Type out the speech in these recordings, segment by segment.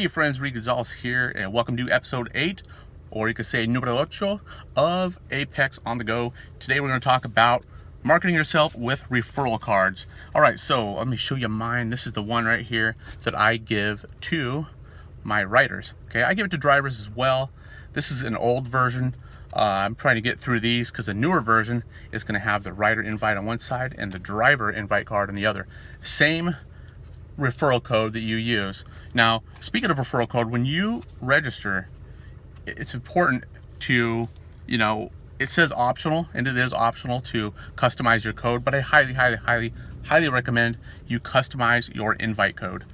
Hey friends, Rick Gonzalez here, and welcome to episode 8, or you could say número 8 of Apex on the Go. Today we're going to talk about marketing yourself with referral cards. Alright, so let me show you mine. This is the one right here that I give to my writers. Okay, I give it to drivers as well. This is an old version. I'm trying to get through these because the newer version is going to have the writer invite on one side and the driver invite card on the other. Same referral code that you use. Now, speaking of referral code, when you register, it's important to, it says optional, and it is optional to customize your code, but I highly recommend you customize your invite code.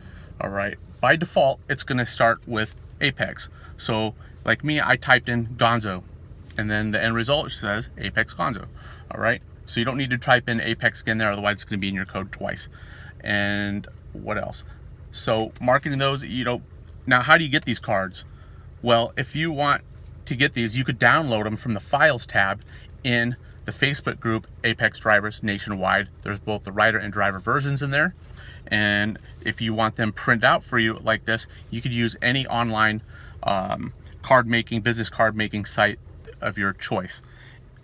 All right, by default, it's going to start with Apex. So like me, I typed in Gonzo, and then the end result says Apex Gonzo. All right, so you don't need to type in Apex again there, otherwise it's going to be in your code twice. And what else? So marketing those, now how do you get these cards? Well, if you want to get these, you could download them from the Files tab in the Facebook group Apex Drivers Nationwide. There's both the writer and driver versions in there. And if you want them printed out for you like this, you could use any online business card making site of your choice.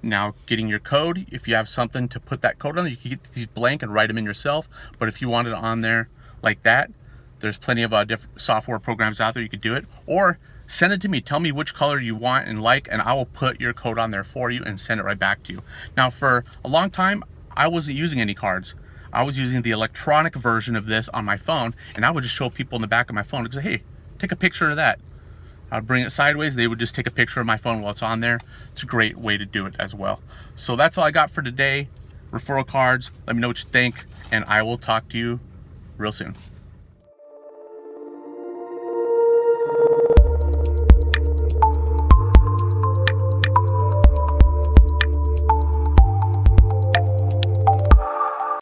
Now, getting your code, if you have something to put that code on, you can get these blank and write them in yourself. But if you want it on there like that, there's plenty of different software programs out there you could do it. Or send it to me. Tell me which color you want and like, and I will put your code on there for you and send it right back to you. Now, for a long time, I wasn't using any cards. I was using the electronic version of this on my phone, and I would just show people in the back of my phone and say, hey, take a picture of that. I'd bring it sideways. They would just take a picture of my phone while it's on there. It's a great way to do it as well. So that's all I got for today. Referral cards. Let me know what you think, and I will talk to you real soon.